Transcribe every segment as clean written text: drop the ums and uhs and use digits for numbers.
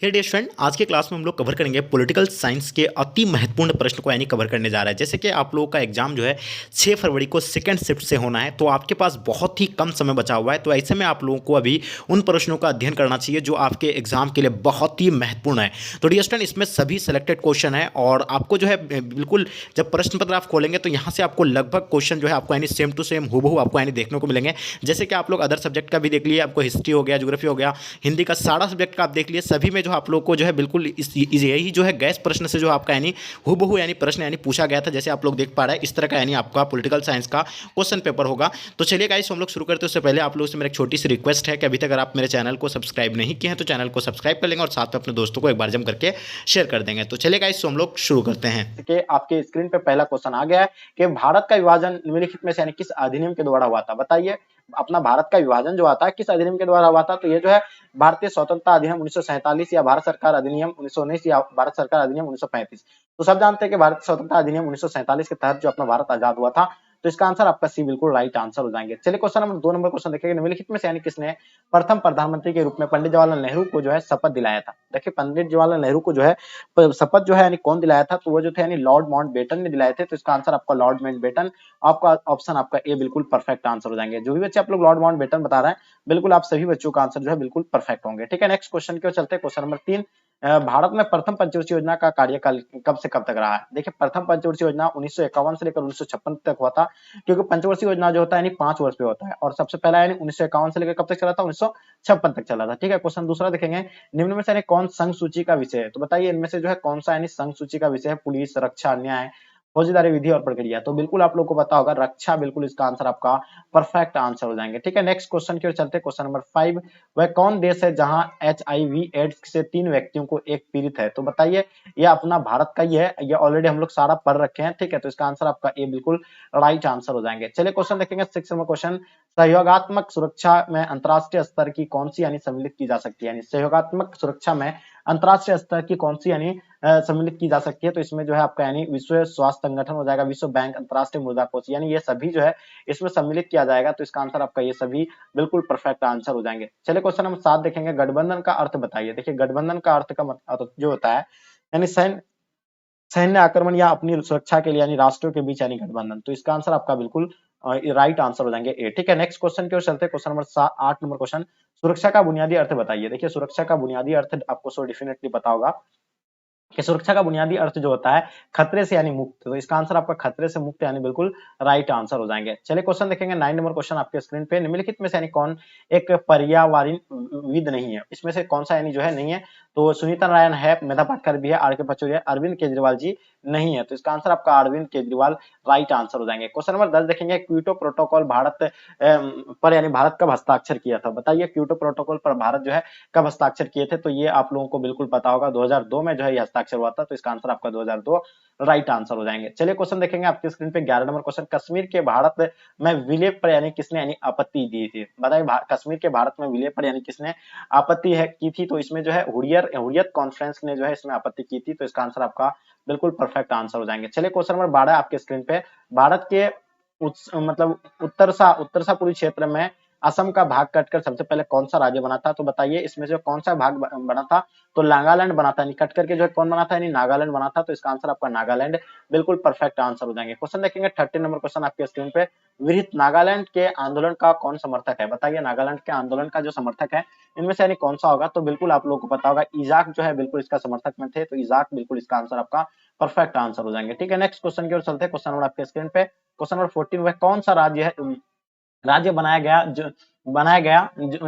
हे dear student, आज के class में हम लोग कवर करेंगे पॉलिटिकल साइंस के अति महत्वपूर्ण प्रश्न को यानी कवर करने जा रहा है। जैसे कि आप लोगों का एग्जाम जो है 6 फरवरी को सेकंड शिफ्ट से होना है, तो आपके पास बहुत ही कम समय बचा हुआ है। तो ऐसे में आप लोगों को अभी उन प्रश्नों का अध्ययन करना चाहिए जो आपके एग्जाम के लिए बहुत ही महत्वपूर्ण है। तो डियर स्टूडेंट, इसमें सभी सेलेक्टेड क्वेश्चन है और आपको जो है बिल्कुल जब प्रश्न पत्र आप खोलेंगे तो यहाँ से आपको लगभग क्वेश्चन जो है आपको यानी सेम टू सेम हूबहू आपको यानी देखने को मिलेंगे। जैसे कि आप लोग अदर सब्जेक्ट का भी देख लिए, आपको हिस्ट्री हो गया, ज्योग्राफी हो गया, हिंदी का सारा सब्जेक्ट का आप देख लिए, सभी में जो आप लोग को जो है बिल्कुल यही जो है गैस प्रश्न से जो आपका यानी हूबहू यानी प्रश्न यानी पूछा गया था। जैसे आप लोग देख पा रहे हैं इस तरह का यानी आपका पॉलिटिकल साइंस का क्वेश्चन पेपर होगा। तो चलिए गाइस, हम लोग शुरू करते हैं। उससे पहले आप लोगों से मेरी एक छोटी सी रिक्वेस्ट है कि अभी तक अगर आप मेरे चैनल को सब्सक्राइब नहीं किए हैं तो चैनल को सब्सक्राइब कर लेंगे और साथ में अपने दोस्तों को एक बार जम करके शेयर कर देंगे। तो चलिए गाइस, हम लोग शुरू करते हैं कि आपके स्क्रीन पे पहला क्वेश्चन आ गया है कि भारत का विभाजन निम्नलिखित में से यानी किस अधिनियम के द्वारा हुआ था। बताइए, अपना भारत का विभाजन जो आता है किस अधिनियम के द्वारा हुआ था। तो ये जो है भारतीय स्वतंत्रता अधिनियम 1947 या भारत सरकार अधिनियम 1919 या भारत सरकार अधिनियम 1935। तो सब जानते हैं कि भारत स्वतंत्रता अधिनियम 1947 के तहत जो अपना भारत आजाद हुआ था। तो इसका आंसर आपका सी बिल्कुल राइट आंसर हो जाएंगे। चलिए क्वेश्चन नंबर 2 नंबर क्वेश्चन देखिए, निम्नलिखित में से यानी किसने प्रथम प्रधानमंत्री के रूप में पंडित जवाहरलाल नेहरू को जो है शपथ दिलाया था। देखिए, पंडित जवाहरलाल नेहरू को जो है शपथ जो है यानी कौन दिलाया था, तो वो जो थे यानी लॉर्ड माउंटबेटन ने दिलाए थे। तो इसका आंसर आपका लॉर्ड माउंटबेटन, आपका ऑप्शन आपका ए बिल्कुल परफेक्ट आंसर हो जाएंगे। जो भी बच्चे आप लोग लॉर्ड माउंटबेटन बता रहे हैं, बिल्कुल आप सभी बच्चों का आंसर जो है बिल्कुल परफेक्ट होंगे। ठीक है, नेक्स्ट क्वेश्चन की ओर चलते हैं। क्वेश्चन नंबर 3, भारत में प्रथम पंचवर्षीय योजना का कार्यकाल कब से कब तक रहा है। देखिए, प्रथम पंचवर्षीय योजना 1951 से लेकर 1956 तक हुआ था, क्योंकि पंचवर्षीय योजना जो होता है यानी 5 वर्ष पे होता है। और सबसे पहला यानी 1951 से लेकर कब तक चला था, 1956 तक चला था। ठीक है, क्वेश्चन दूसरा देखेंगे, निम्न में से यानी कौन संघ सूची का विषय है। तो बताइए, इनमें से जो है कौन सा यानी संघ सूची का विषय है। पुलिस, रक्षा, न्याय, फौजदारी विधि और प्रक्रिया। तो बिल्कुल आप लोग को पता होगा रक्षा, बिल्कुल इसका आंसर आपका परफेक्ट आंसर हो जाएंगे। ठीक है, नेक्स्ट क्वेश्चन की ओर चलते हैं। क्वेश्चन नंबर 5, वह कौन देश है जहां HIV एड्स से 3 व्यक्तियों को एक पीड़ित है। तो बताइए, ये अपना भारत का ही है, ये ऑलरेडी हम लोग सारा पढ़ रखे हैं। ठीक है, तो इसका आंसर आपका ए बिल्कुल राइट आंसर हो जाएंगे। चलिए क्वेश्चन देखेंगे 6 नंबर क्वेश्चन, सहयोगात्मक सुरक्षा में अंतरराष्ट्रीय स्तर की कौन सी यानी सम्मिलित की जा सकती है। यानी सहयोगात्मक सुरक्षा में अंतरराष्ट्रीय स्तर की कौन सी यानी सम्मिलित की जा सकती है। तो इसमें जो है आपका यानी विश्व स्वास्थ्य संगठन हो जाएगा, विश्व बैंक, अंतरराष्ट्रीय मुद्रा कोष, यानी ये सभी जो है इसमें सम्मिलित किया जाएगा। तो इसका आंसर आपका ये सभी बिल्कुल परफेक्ट आंसर हो जाएंगे। चलिए क्वेश्चन नंबर 7 देखेंगे, गठबंधन का अर्थ बताइए। देखिए, गठबंधन का अर्थ का मतलब जो होता है यानी सैन्य सैन्य आक्रमण या अपनी सुरक्षा के लिए यानी राष्ट्रों के बीच यानी गठबंधन। तो इसका आंसर आपका बिल्कुल राइट आंसर हो जाएंगे ए। ठीक है, नेक्स्ट क्वेश्चन की ओर चलते हैं। क्वेश्चन नंबर 8 नंबर क्वेश्चन, सुरक्षा का बुनियादी अर्थ बताइए। देखिए, सुरक्षा का बुनियादी अर्थ आपको सो डेफिनेटली पता होगा कि सुरक्षा का बुनियादी अर्थ जो होता है खतरे से यानी मुक्त। तो इसका आंसर आपका खतरे से मुक्त यानी बिल्कुल राइट आंसर हो जाएंगे। चलिए क्वेश्चन देखेंगे 9 नंबर क्वेश्चन आपके स्क्रीन पे, निम्नलिखित में से यानी कौन एक पर्यावरणविद नहीं है। इसमें से कौन सा यानी जो है नहीं है। तो सुनीता नारायण है, मेधा पाटकर भी है, आर.के. पचौरी है, अरविंद केजरीवाल जी नहीं है। तो इसका आंसर आपका अरविंद केजरीवाल राइट आंसर हो जाएंगे। क्वेश्चन नंबर 10 देखेंगे, क्योटो प्रोटोकॉल भारत पर यानी भारत कब हस्ताक्षर किया था। बताइए, क्योटो प्रोटोकॉल पर भारत जो है कब हस्ताक्षर किए थे। तो ये आप लोगों को बिल्कुल पता होगा, 2002 में जो है ये हस्ताक्षर हुआ था। तो इसका आंसर आपका 2002 राइट आंसर हो जाएंगे। चलिए क्वेश्चन देखेंगे आपके स्क्रीन पे 11 नंबर क्वेश्चन, कश्मीर के भारत में विलय पर यानी किसने यानी आपत्ति दी थी। बताइए, कश्मीर के भारत में विलय पर यानी किसने आपत्ति है की थी। तो इसमें जो है हुर्रियत कॉन्फ्रेंस ने जो है इसमें आपत्ति की थी। तो इसका आंसर आपका बिल्कुल परफेक्ट आंसर हो जाएंगे। चलिए क्वेश्चन नंबर 12 आपके स्क्रीन पे, भारत के मतलब उत्तर पूर्वी क्षेत्र में असम का भाग कटकर सबसे पहले कौन सा राज्य बना था। तो बताइए, इसमें से कौन सा भाग बना था। तो नागालैंड बना था, कट करके जो है कौन बना था यानी नागालैंड बना था। तो इसका आंसर आपका नागालैंड बिल्कुल परफेक्ट आंसर हो जाएंगे। क्वेश्चन देखेंगे 13 नंबर क्वेश्चन आपके स्क्रीन पे, विरहित नागालैंड के आंदोलन का कौन समर्थक है। बताइए, नागालैंड के आंदोलन का जो समर्थक है इनमें से यानी कौन सा होगा। तो बिल्कुल आप लोगों को पता होगा, इजाक जो है बिल्कुल इसका समर्थक में थे। तो इजाक बिल्कुल इसका आंसर आपका परफेक्ट आंसर हो जाएंगे। ठीक है, नेक्स्ट क्वेश्चन की ओर चलते हैं। क्वेश्चन नंबर आपके स्क्रीन पे, क्वेश्चन नंबर 14, वह कौन सा राज्य है राज्य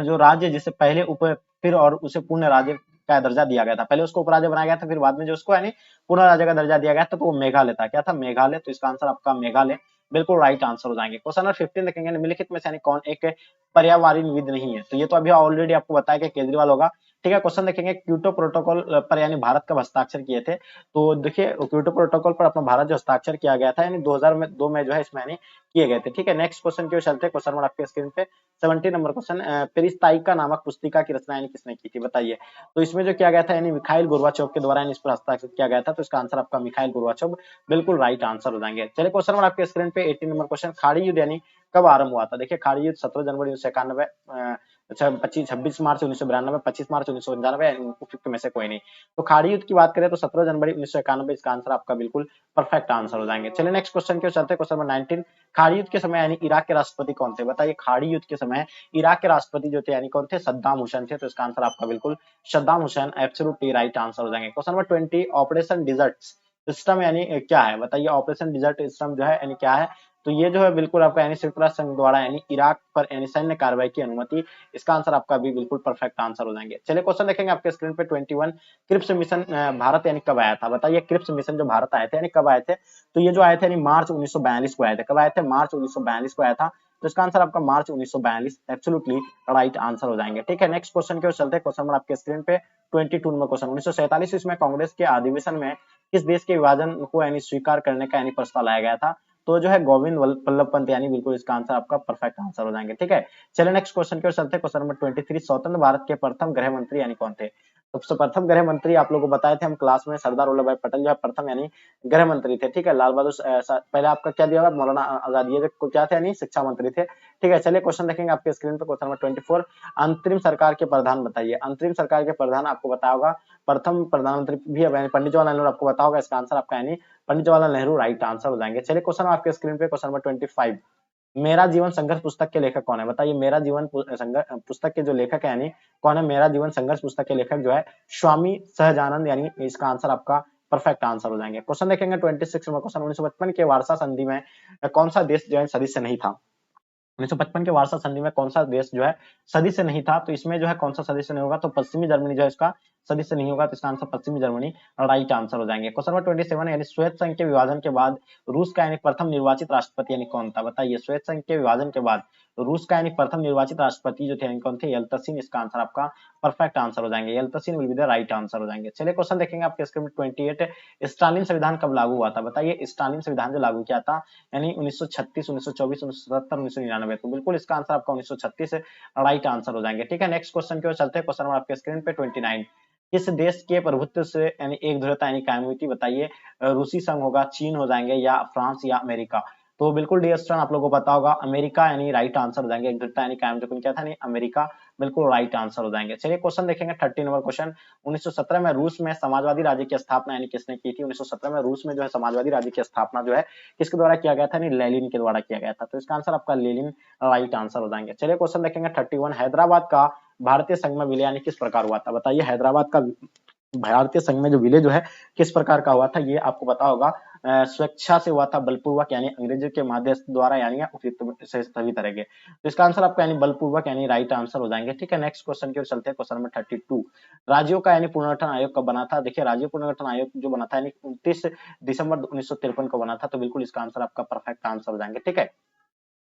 जो राज्य जिसे पहले उप फिर और उसे पूर्ण राज्य का दर्जा दिया गया था। पहले उसको उपराज्य बनाया गया था, फिर बाद में जो उसको यानी पूर्ण राज्य का दर्जा दिया गया था। तो वो मेघालय था। क्या था, मेघालय। तो इसका आंसर आपका मेघालय बिल्कुल राइट आंसर हो जाएंगे। क्वेश्चन नंबर 15 देखेंगे, निम्नलिखित में से यानी कौन एक पर्यावरणविद नहीं है। तो ये तो अभी ऑलरेडी आपको बताया कि केजरीवाल होगा। ठीक है, क्वेश्चन देखेंगे, क्योटो प्रोटोकॉल पर यानी भारत कब हस्ताक्षर किए थे। तो देखिए, क्योटो प्रोटोकॉल पर अपना भारत जो हस्ताक्षर किया गया था यानी 2002 में जो है इसमें यानी किए गए थे। ठीक है, नेक्स्ट क्वेश्चन की ओर चलते हैं। क्वेश्चन नंबर आपके स्क्रीन पे 17 नंबर क्वेश्चन, पेरिस्ताइका नामक पुस्तिका की रचना यानी किसने की थी। बताइए, तो इसमें जो किया गया था यानी मिखाइल गोर्बाचोव के द्वारा इस पर हस्ताक्षर किया गया था। तो इसका आंसर आपका मिखाइल गोर्बाचोव बिल्कुल राइट आंसर हो जाएंगे। चलिए क्वेश्चन नंबर आपके स्क्रीन पे 18 नंबर क्वेश्चन, खाड़ी युद्ध यानी कब आरंभ हुआ था। देखिए, खाड़ी युद्ध 17 जनवरी 1991 अच्छा 26 मार्च 1992, 25 मार्च 1999, उपयुक्त में से कोई नहीं। तो खाड़ी युद्ध की बात करें तो 17 जनवरी 1991, इसका आंसर आपका बिल्कुल परफेक्ट आंसर हो जाएंगे। चलिए नेक्स्ट क्वेश्चन की ओर चलते हैं, क्वेश्चन नंबर 19। खाड़ी युद्ध के समय यानी इराक के राष्ट्रपति कौन थे? बताइए खाड़ी युद्ध के समय इराक के राष्ट्रपति जो थे यानी कौन थे? सद्दाम हुसैन थे। तो इसका आंसर आपका बिल्कुल Saddam Hussein absolutely right answer हो जाएंगे। Question number 20, Operation Desert system यानी क्या है? बताइए ऑपरेशन डिजर्ट सिस्टम जो है यानी क्या है? तो ये जो है बिल्कुल आपका यानी संयुक्त राष्ट्र संघ द्वारा यानी इराक पर यानी सैन्य कार्रवाई की अनुमति, इसका आंसर आपका भी बिल्कुल परफेक्ट आंसर हो जाएंगे। चलिए क्वेश्चन देखेंगे आपके स्क्रीन पे 21, क्रिप्स मिशन भारत यानी कब आया था? बताइए क्रिप्स मिशन जो भारत आए थे यानी कब आए थे? तो ये जो आए थे यानी मार्च 1942 को आए थे। कब आए थे? मार्च 1942 को आया था। तो इसका आंसर आपका मार्च 1942 एब्सोल्युटली राइट आंसर हो जाएंगे। ठीक है, नेक्स्ट क्वेश्चन की ओर चलते हैं। क्वेश्चन नंबर आपके स्क्रीन पे 22 नंबर क्वेश्चन, 1947 ईस्वी में कांग्रेस के अधिवेशन में किस देश के विभाजन को यानी स्वीकार करने का यानी प्रस्ताव लाया गया था? तो जो है गोविंद वल्लभ पंत यानी बिल्कुल इसका आंसर आपका परफेक्ट आंसर हो जाएंगे। ठीक है, चलिए नेक्स्ट क्वेश्चन की ओर चलते हैं। क्वेश्चन नंबर 23, स्वतंत्र भारत के प्रथम गृह मंत्री यानी कौन थे? तो प्रथम गृह मंत्री आप लोगों को बताए थे हम क्लास में, सरदार वल्लभ भाई पटेल जो है प्रथम यानी गृह मंत्री थे। ठीक है, लाल बहादुर पहले आपका क्या दिया हुआ? मौलाना आजाद, ये जो क्या थे यानी शिक्षा मंत्री थे। ठीक है, चलिए क्वेश्चन देखेंगे आपके स्क्रीन पे। क्वेश्चन नंबर 24, अंतरिम सरकार के प्रधान बताइए। अंतरिम सरकार के प्रधान आपको बताया होगा प्रथम प्रधानमंत्री भी है यानी पंडित जवाहरलाल नेहरू, आपको बताया होगा इसका आंसर आपका यानी पंडित जवाहरलाल नेहरू राइट आंसर हो जाएंगे। चलिए क्वेश्चन आपके स्क्रीन पे, क्वेश्चन नंबर 25, मेरा जीवन संघर्ष पुस्तक के लेखक कौन है? बताइए मेरा जीवन संघर्ष पुस्तक के जो लेखक है यानी कौन है? मेरा जीवन संघर्ष पुस्तक के लेखक जो है स्वामी सहजानंद, यानी इसका आंसर आपका परफेक्ट आंसर हो जाएंगे। क्वेश्चन देखेंगे 26 नंबर क्वेश्चन, 1955 के वार्सा संधि में कौन सा देश जो है सदस्य नहीं था? 1955 के वार्सा संधि में कौन सा देश जो है सदस्य नहीं था? तो इसमें जो है कौन सा सदस्य नहीं होगा? तो पश्चिमी जर्मनी जो है इसका सदस्य नहीं होगा। तो इसका आंसर पश्चिमी जर्मनी राइट आंसर हो जाएंगे। क्वेश्चन नंबर 27, यानी श्वेत संघ के विभाजन के बाद रूस का यानी प्रथम निर्वाचित राष्ट्रपति यानी कौन था? बताइए श्वेत संघ के विभाजन के बाद रूस का यानी प्रथम निर्वाचित राष्ट्रपति जो थे यानी कौन थे? यल्तसिन, इसका आंसर आपका परफेक्ट आंसर हो जाएंगे। Yeltsin will be the right answer हो जाएंगे। चलिए क्वेश्चन देखेंगे आपके स्क्रीन में 28, स्टालिन संविधान कब लागू हुआ था? बताइए स्टालिन संविधान जो लागू किया था यानी 1936, 1924, 1977, 1999। तो बिल्कुल इसका आंसर आपका 1936 राइट आंसर हो जाएंगे। ठीक है, नेक्स्ट क्वेश्चन की ओर चलते हैं। क्वेश्चन नंबर आपके स्क्रीन पे 29, किस देश के प्रभुत्व से यानी एक ध्रुवता यानी कायम हुई थी? बताइए रूसी संघ होगा, चीन हो जाएंगे, या फ्रांस, या अमेरिका? तो बिल्कुल डियर स्टूडेंट आप लोगों को पता होगा अमेरिका यानी राइट आंसर हो जाएंगे। एक ध्रुवता यानी कायम जो क्या था नहीं, अमेरिका बिल्कुल राइट आंसर हो जाएंगे। चलिए क्वेश्चन देखेंगे 30 नंबर क्वेश्चन, 1917 में रूस में समाजवादी राज्य की स्थापना यानी किसने की थी? 1917 में रूस में जो है समाजवादी राज्य की स्थापना जो है किसके द्वारा किया गया था? नहीं, लेनिन के द्वारा किया गया था। तो इसका आंसर आपका लेनिन राइट आंसर हो जाएंगे। चलिए क्वेश्चन देखेंगे 31, हैदराबाद का भारतीय संघ में विलय यानी किस प्रकार हुआ था? बताइए हैदराबाद का भारतीय संघ में जो विलय जो है किस प्रकार का हुआ था? ये आपको पता होगा स्वेच्छा से हुआ था, बलपूर्वक यानी अंग्रेजों के माध्यस्थ द्वारा यानी उपयुक्त से सभी तरह के। तो इसका आंसर आपका यानी बलपूर्वक यानी राइट आंसर हो जाएंगे। ठीक है, नेक्स्ट क्वेश्चन की ओर चलते हैं। क्वेश्चन नंबर 32, राज्यों का यानी पुनर्गठन आयोग कब बना था? देखिए राज्य पुनर्गठन आयोग जो बना था यानी 29 दिसंबर 1953 को बना था। तो बिल्कुल इसका आंसर आपका परफेक्ट आंसर हो जाएंगे। ठीक है,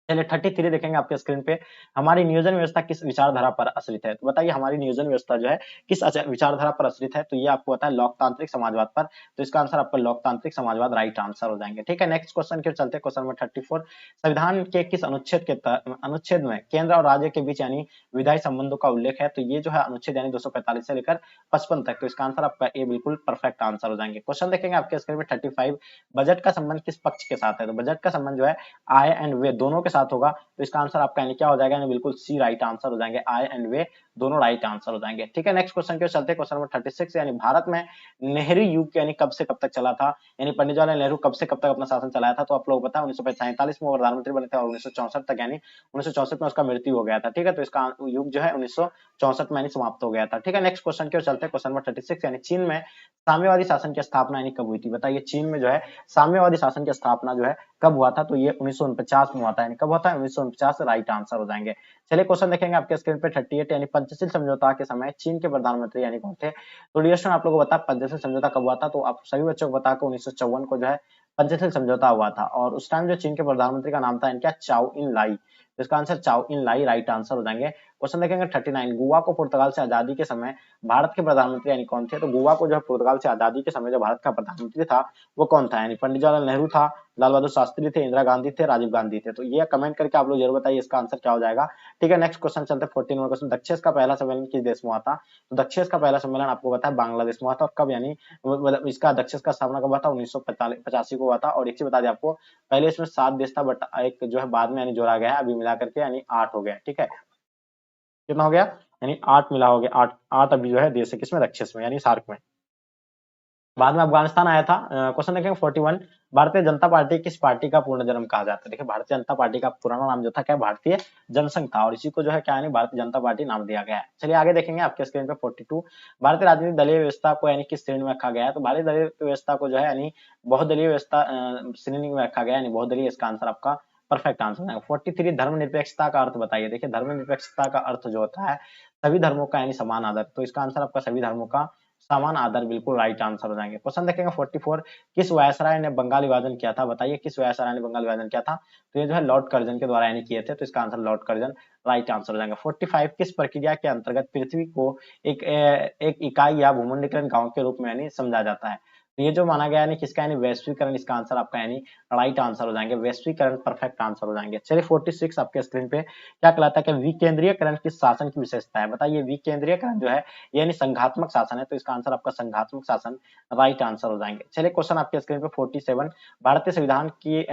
चलिए 33 देखेंगे आपके स्क्रीन पे, हमारी नियोजन व्यवस्था किस विचारधारा पर आश्रित है? तो बताइए हमारी नियोजन व्यवस्था जो है किस विचारधारा पर आश्रित है? तो ये आपको पता है लोकतांत्रिक समाजवाद पर। तो इसका आंसर आपका लोकतांत्रिक समाजवाद राइट आंसर हो जाएंगे। ठीक है, नेक्स्ट क्वेश्चन की ओर चलते हैं। क्वेश्चन नंबर 34, संविधान के किस अनुच्छेद में केंद्र और राज्य के बीच यानी विधायी संबंधों का उल्लेख है? तो ये जो है अनुच्छेद यानी 245 से लेकर 55 तक। तो इसका आंसर आपका ए बिल्कुल परफेक्ट आंसर हो जाएंगे। क्वेश्चन देखेंगे आपके स्क्रीन में 35, बजट का संबंध किस पक्ष के साथ है? तो बजट का संबंध जो है आय एंड वे दोनों के साथ होगा। तो इसका आंसर आपका यानी क्या हो जाएगा? यानी बिल्कुल सी राइट आंसर हो जाएंगे, आय एंड वे दोनों राइट आंसर हो जाएंगे। ठीक है, नेक्स्ट क्वेश्चन की ओर चलते हैं। क्वेश्चन नंबर 36, यानी भारत में नेहरू युग यानी कब से कब तक चला था? यानी पंडित जवाहरलाल नेहरू कब से कब तक अपना शासन चलाया था? तो आप लोग पता है 1947 में वो प्रधानमंत्री बने थे और 1964 तक यानी 1964 में उसका मृत्यु हो गया था। ठीक है, तो इसका युग जो है 1964 में यानी समाप्त हो गया था। ठीक है, नेक्स्ट क्वेश्चन की ओर चलते हैं। क्वेश्चन नंबर 36, यानी चीन में साम्यवादी शासन की स्थापना यानी कब हुई थी? बताइए चीन में जो है साम्यवादी शासन की स्थापना जो है कब हुआ था? तो ये 1949 में हुआ था। यानी कब होता है? 1949 राइट आंसर हो जाएंगे। चलिए क्वेश्चन देखेंगे आपके स्क्रीन पे 38, यानी पंचशील समझौता के समय चीन के प्रधानमंत्री यानी कौन थे? तो डियर आप लोगों को बता पंचशील समझौता कब हुआ था? तो आप सभी बच्चों को बता के 1954 को जो है पंचशील समझौता हुआ था और उस टाइम जो चीन के प्रधानमंत्री का नाम था इनका चाओ इन लाई। तो इसका आंसर चाओ इन लाई राइट आंसर हो जाएंगे। क्वेश्चन देखेंगे 39, गोवा को पुर्तगाल से आजादी के समय भारत के प्रधानमंत्री यानी कौन थे? तो गोवा को जो है पुर्तगाल से आजादी के समय जो भारत का प्रधानमंत्री था वो कौन था? यानी पंडित जवाहरलाल नेहरू था, लाल बहादुर शास्त्री थे, इंदिरा गांधी थे, राजीव गांधी थे। तो ये कमेंट करके आप लोग जरूर बताइए इसका आंसर क्या हो जाएगा। ठीक है, नेक्स्ट क्वेश्चन चलते हैं 14 नंबर क्वेश्चन, दक्षिण का पहला सम्मेलन किस देश में हुआ था? तो दक्षिण का पहला सम्मेलन आपको पता है बांग्लादेश में हुआ था। और कब यानी मतलब इसका दक्षिण का स्थापना कब हुआ था? 1985 को हुआ था। और एक चीज बता दें आपको, पहले इसमें 7 देश था बट एक जो है बाद में यानी जोड़ा गया है, अभी मिला करके यानी 8 हो गया। ठीक है, कितना हो गया, यानी 8 मिला हो गया, 8 8 अभी जो है देश है किसमें, रक्षस में यानी सार्क में। बाद में अफगानिस्तान आया था। क्वेश्चन देखेंगे 41, भारतीय जनता पार्टी किस पार्टी का पूर्ण जन्म कहा जाता है। देखिए भारतीय जनता पार्टी का पुराना नाम जो था क्या, भारतीय जनसंघ था, और इसी को जो है क्या है भारतीय जनता पार्टी नाम दिया गया है। चलिए आगे देखेंगे आपके स्क्रीन पे 42, भारतीय राजनीतिक दलीय व्यवस्था को यानी किस श्रेणी में रखा गया है। तो भारतीय दलीय व्यवस्था को जो है यानी बहुदलीय व्यवस्था श्रेणी में रखा गया है, यानी बहुदलीय इसका आंसर आपका परफेक्ट आंसर है। 43, धर्मनिरपेक्षता का अर्थ बताइए। देखिए धर्मनिरपेक्षता का अर्थ जो होता है सभी धर्मों का यानी समान आदर, तो इसका आंसर आपका सभी धर्मों का समान आदर बिल्कुल राइट आंसर हो जाएंगे। क्वेश्चन देखेंगे 44, किस वायसराय ने बंगाल विभाजन किया था। बताइए किस वायसराय ने बंगाल विभाजन किया था। तो ये जो है लॉर्ड कर्जन के द्वारा यानी किए थे, तो इसका answer Lord Curzon right answer हो जाएगा। 45, किस प्रक्रिया के अंतर्गत पृथ्वी को एक इकाई या भूमंडलीकरण गांव के रूप में यानी समझा जाता है। तो ये जो माना गया यानी किसका यानी वैश्वीकरण, इसका आंसर आपका यानी राइट आंसर हो जाएंगे, वैश्वीकरण परफेक्ट आंसर हो जाएंगे। चलिए 46 आपके स्क्रीन पे क्या कहलाता है कि विकेंद्रीयकरण किस शासन की विशेषता है। बताइए विकेंद्रीयकरण जो है यानी संघात्मक शासन है, तो इसका आंसर आपका संघात्मक शासन राइट आंसर हो जाएंगे। चलिए क्वेश्चन आपके स्क्रीन पे 47, भारतीय संविधान की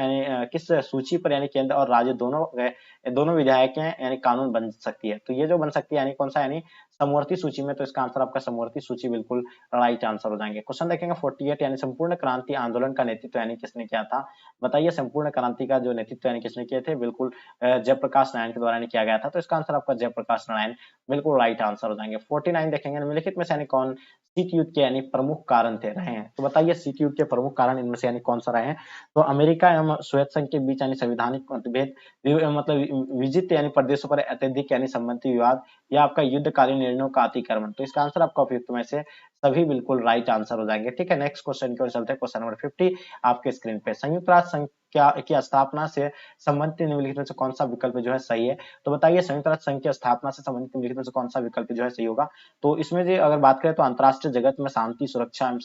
किस सूची पर यानी केंद्र और राज्य दोनों विधायक यानी कानून बन सकती है। तो ये जो बन सकती है यानी कौन सा, यानी समवर्ती सूची में, तो इसका आंसर आपका समवर्ती सूची बिल्कुल राइट आंसर हो जाएंगे। क्वेश्चन देखेंगे 48, यानी संपूर्ण क्रांति आंदोलन का नेतृत्व यानी किसने किया था। बताइए संपूर्ण क्रांति का जो नेतृत्व यानी किसने किए थे, बिल्कुल जयप्रकाश नारायण के द्वारा किया गया था, तो इसका आंसर आपका जयप्रकाश नारायण बिल्कुल राइट आंसर हो जाएंगे। 49 देखेंगे, निम्नलिखित में से यानी कौन शीत युद्ध के यानी प्रमुख कारण थे रहे हैं। तो बताइए शीत युद्ध के प्रमुख कारण इनमें से यानी कौन सा रहे हैं। तो अमेरिका एवं सोवियत संघ के बीच यानी संवैधानिक मतभेद, मतलब विजित यानी प्रदेशों पर अत्यधिक यानी संबंधी विवाद, या आपका युद्धकालीन निर्णयों का अतिक्रमण। तो इसका आंसर आपका उपयुक्त में से सभी बिल्कुल राइट आंसर हो जाएंगे। ठीक है, नेक्स्ट क्वेश्चन की ओर चलते हैं। क्वेश्चन नंबर 50 आपके स्क्रीन पे, संयुक्त राष्ट्र संघ की स्थापना से संबंधित निम्नलिखित में से कौन सा विकल्प जो है सही है। तो बताइए संयुक्त राष्ट्र संघ की स्थापना से संबंधित निम्नलिखित में से कौन सा विकल्प जो है सही होगा। तो इसमें जो अगर बात करें तो अंतरराष्ट्रीय जगत में शांति, सुरक्षा एवं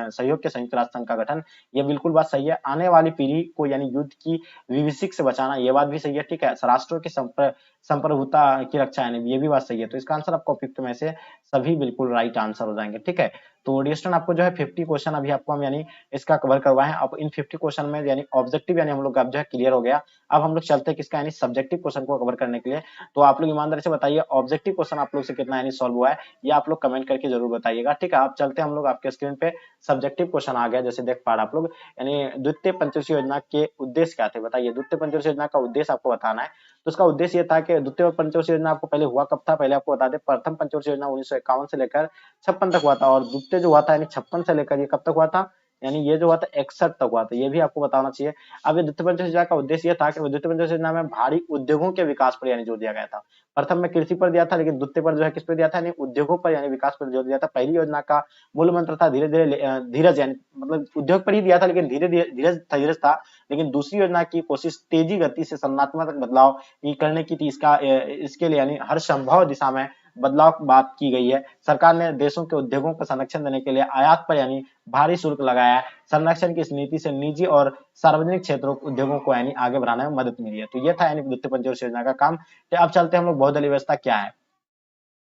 सहयोग के संयुक्त राष्ट्र संघ का गठन, ये बिल्कुल बात सही है। आने वाली पीढ़ी को यानी युद्ध की विभीषिका से बचाना, ये बात भी सही है। ठीक है, राष्ट्रों की संप्रभुता की रक्षा यानी ये भी बात सही है। तो इसका आंसर आपको उपयुक्त में से सभी बिल्कुल राइट आंसर हो जाएंगे। ठीक है, तो डिस्टन आपको जो है 50 क्वेश्चन अभी आपको हम यानी इसका कवर करवाए हैं। अब इन 50 क्वेश्चन में यानी ऑब्जेक्टिव यानी हम लोग का जो है क्लियर हो गया। अब हम लोग चलते हैं किसका यानी सब्जेक्टिव क्वेश्चन को कवर करने के लिए। तो आप लोग ईमानदारी से बताइए ऑब्जेक्टिव क्वेश्चन आप लोग से कितना यानी सॉल्व हुआ है, ये आप लोग कमेंट करके जरूर बताइएगा। ठीक है, आप चलते हैं हम लोग आपके स्क्रीन पे सब्जेक्टिव क्वेश्चन आ गया, जैसे देख पा रहे आप लोग, यानी द्वितीय पंचवर्षीय योजना के उद्देश्य क्या थे। बताइए द्वितीय पंचवर्षीय योजना का उद्देश्य आपको बताना है। तो उसका उद्देश्य ये था कि द्वितीय पंचवर्षीय योजना आपको पहले हुआ कब था, पहले आपको बता दें, प्रथम पंचवर्षीय योजना 1951 से लेकर 56 तक हुआ था, और द्वितीय जो हुआ था यानी 56 से लेकर ये कब तक हुआ था, यानी ये जो हुआ था 61 तक हुआ था, ये भी आपको बताना चाहिए। अब ये द्वितीय पंचवर्षीय योजना का उद्देश्य ये था कि द्वितीय पंचवर्षीय योजना में भारी उद्योगों के विकास पर यानी जोर दिया गया था। प्रथम में कृषि पर दिया था, लेकिन द्वितीय पर जो है किस पर दिया था, यानी उद्योगों पर यानी विकास पर जोर दिया था। पहली योजना का मूल मंत्र था धीरे धीरे धीरज, यानी मतलब उद्योग पर ही दिया था लेकिन धीरे धीरे धीरज था। लेकिन दूसरी योजना की कोशिश तेजी गति से संरचनात्मक बदलाव करने की थी। इसके लिए यानी हर संभव दिशा में बदलाव की बात की गई है। सरकार ने देशों के उद्योगों को संरक्षण देने के लिए आयात पर यानी भारी शुल्क लगाया है। संरक्षण की इस नीति से निजी और सार्वजनिक क्षेत्रों उद्योगों को यानी आगे बढ़ाने में मदद मिली है। तो ये था यानी द्वितीय पंचवर्षीय योजना का काम। तो अब चलते हैं हम लोग बहुदलीय व्यवस्था क्या है,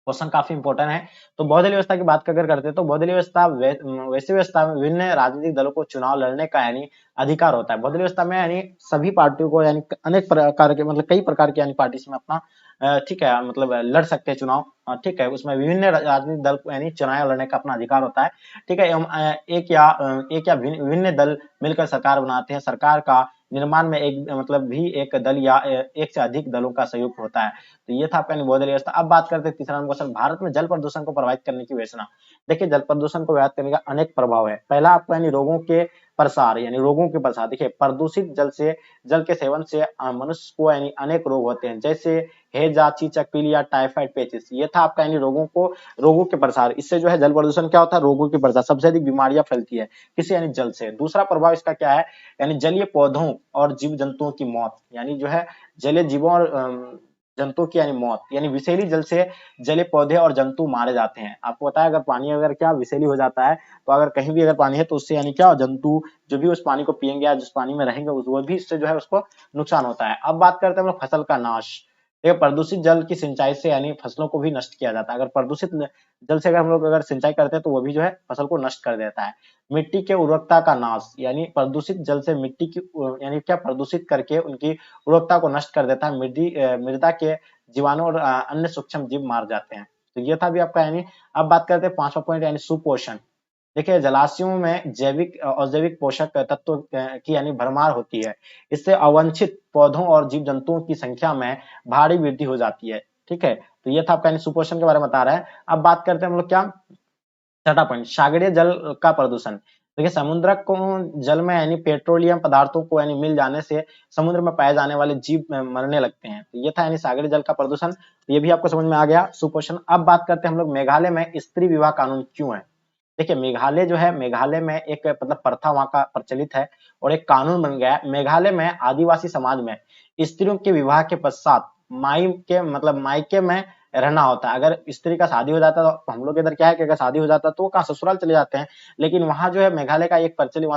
क्वेश्चन काफी इंपॉर्टेंट है। तो बहुदलीय व्यवस्था की बात अगर करते हैं तो बहुदलीय व्यवस्था वैसी व्यवस्था में विभिन्न राजनीतिक दलों को चुनाव लड़ने का यानी अधिकार होता है। बहुदलीय व्यवस्था में यानी सभी पार्टियों को यानी अनेक प्रकार के मतलब कई प्रकार की यानी पार्टी में अपना ठीक है मतलब लड़ सकते हैं चुनाव। ठीक है, उसमें विभिन्न राजनीतिक दल को यानी चुनाव लड़ने का अपना अधिकार होता है। ठीक है, एवं एक या विभिन्न दल मिलकर सरकार बनाते हैं। सरकार का निर्माण में एक मतलब भी एक दल या एक से अधिक दलों का सहयोग होता है। तो ये था आपका बहुदलीय व्यवस्था। अब बात करते हैं तीसरा नंबर क्वेश्चन, भारत में जल प्रदूषण को प्रभावित करने की विवेचना। देखिए जल प्रदूषण को प्रभावित करने का अनेक प्रभाव है। पहला आपको यानी रोगों के प्रसार, यानी रोगों के प्रसार। देखिए प्रदूषित जल के सेवन से मनुष्य को यानी अनेक रोग होते हैं, जैसे हैजा, चीचक, पीलिया, टाइफाइड, पेचिस। ये था आपका यानी रोगों के प्रसार। इससे जो है जल प्रदूषण क्या होता है, रोगों के प्रसार, सबसे अधिक बीमारियां फैलती है किसी यानी जल से। दूसरा प्रभाव इसका क्या है, यानी जलीय पौधों और जीव जंतुओं की मौत, यानी जो है जलीय जीवों और जंतुओं की यानी मौत, यानी विषैली जल से जलीय पौधे और जंतु मारे जाते हैं। आपको पता है अगर पानी अगर क्या विषैली हो जाता है, तो अगर कहीं भी अगर पानी है तो उससे यानी क्या जंतु जो भी उस पानी को पियेंगे या जिस पानी में रहेंगे वो भी इससे जो है उसको नुकसान होता है। अब बात करते हैं हम लोग फसल का नाश। देखिए प्रदूषित जल की सिंचाई से यानी फसलों को भी नष्ट किया जाता है। अगर प्रदूषित जल से अगर हम लोग अगर सिंचाई करते हैं तो वो भी जो है फसल को नष्ट कर देता है। मिट्टी के उर्वरकता का नाश, यानी प्रदूषित जल से मिट्टी की यानी क्या प्रदूषित करके उनकी उर्वरकता को नष्ट कर देता है। मृदा के जीवाणु और अन्य सूक्ष्म जीव मार जाते हैं। तो ये था भी आपका यानी। अब बात करते हैं 5वां पॉइंट यानी सुपोषण। देखिए जलाशयों में जैविक अजैविक पोषक तत्व की यानी भरमार होती है। इससे अवांछित पौधों और जीव जंतुओं की संख्या में भारी वृद्धि हो जाती है। ठीक है, तो ये था आपका यानी सुपोषण के बारे में बता रहा है। अब बात करते हैं हम लोग क्या, 6वां पॉइंट सागरीय जल का प्रदूषण। देखिए समुद्र को जल में यानी पेट्रोलियम पदार्थों को यानी मिल जाने से समुद्र में पाए जाने वाले जीव मरने लगते हैं। तो ये था यानी सागरीय जल का प्रदूषण। ये भी आपको समझ में आ गया सुपोषण। अब बात करते हैं हम लोग मेघालय में स्त्री विवाह कानून क्यों है। देखिए मेघालय जो है, मेघालय में एक मतलब प्रथा वहां का प्रचलित है और एक कानून बन गया है। मेघालय में आदिवासी समाज में स्त्रियों के विवाह के पश्चात मायके में रहना होता है। अगर स्त्री का शादी हो जाता है तो हम लोग इधर क्या है कि अगर शादी हो जाता है तो वो कहाँ ससुराल चले जाते हैं। लेकिन वहां जो है मेघालय का एक प्रचलित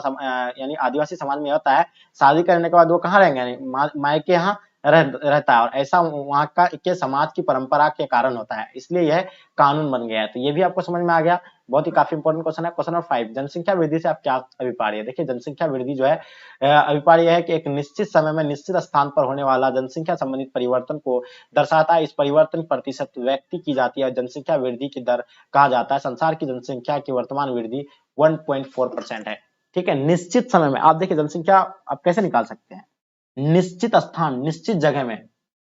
यानी आदिवासी समाज में होता है, शादी करने के बाद वो कहाँ रहेंगे यानी मायके यहाँ रहता है। और ऐसा वहां का के समाज की परंपरा के कारण होता है, इसलिए यह कानून बन गया है। तो ये भी आपको समझ में आ गया। बहुत ही काफी इंपॉर्टेंट क्वेश्चन है। क्वेश्चन नंबर 5, जनसंख्या वृद्धि से आप क्या अभिप्राय है। देखिए जनसंख्या वृद्धि जो है अभिप्राय यह है कि एक निश्चित समय में निश्चित स्थान पर होने वाला जनसंख्या संबंधित परिवर्तन को दर्शाता है। इस परिवर्तन प्रतिशत व्यक्ति की जाती है। जनसंख्या वृद्धि की दर कहा जाता है। संसार की जनसंख्या की वर्तमान वृद्धि 1.4% है। ठीक है, निश्चित समय में आप देखिए जनसंख्या आप कैसे निकाल सकते हैं, निश्चित स्थान निश्चित जगह में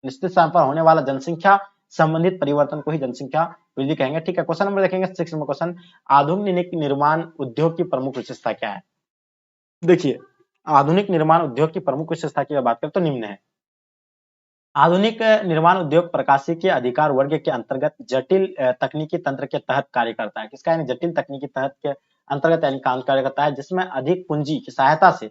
निश्चित स्थान पर होने वाला जनसंख्या संबंधित परिवर्तन को ही जनसंख्या वृद्धि कहेंगे। ठीक है, क्वेश्चन नंबर देखेंगे 6 नंबर क्वेश्चन, आधुनिक निर्माण उद्योग की प्रमुख विशेषता क्या है। देखिए आधुनिक निर्माण उद्योग की प्रमुख विशेषता की बात करें तो निम्न है। आधुनिक निर्माण उद्योग प्रकाशिकीय अधिकार वर्ग के अंतर्गत जटिल तकनीकी तंत्र के तहत कार्य करता है। किसका यानी जटिल तकनीकी तहत के अंतर्गत यानी काम कार्य करता है, जिसमें अधिक पूंजी की सहायता से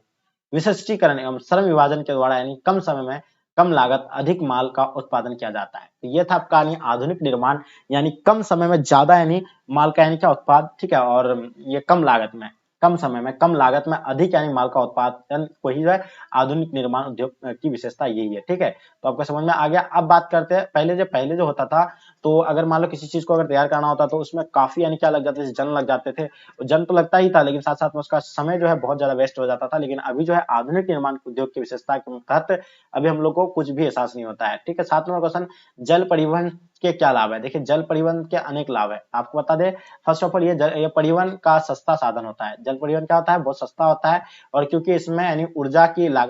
विशिष्टीकरण एवं श्रम विभाजन के द्वारा यानी कम समय में कम लागत अधिक माल का उत्पादन किया जाता है। तो ये था आपका यानी आधुनिक निर्माण, यानी कम समय में ज्यादा यानी माल का यानी क्या उत्पाद। ठीक है, और ये कम लागत में कम समय में कम लागत में अधिक यानी माल का उत्पादन को ही जो है आधुनिक निर्माण उद्योग की विशेषता यही है। ठीक है, तो आपको समझ में आ गया। अब बात करते हैं पहले जो होता था, तो अगर मान लो किसी चीज को अगर तैयार करना होता तो उसमें काफी यानी क्या लग जाते थे, जन लग जाते थे। जन तो लगता ही था लेकिन साथ साथ में उसका समय जो है बहुत ज्यादा वेस्ट हो जाता था। लेकिन अभी जो है आधुनिक निर्माण उद्योग की विशेषता के तहत अभी हम लोग को कुछ भी एहसास नहीं होता है। ठीक है, 7 नंबर क्वेश्चन, जल परिवहन के क्या लाभ है। देखिए जल परिवहन के अनेक लाभ है, आपको बता दें। फर्स्ट ऑफ ऑल ये परिवहन का सस्ता साधन होता है। जल परिवहन क्या होता है, बहुत सस्ता होता है। और क्योंकि इसमें यानी ऊर्जा की लागत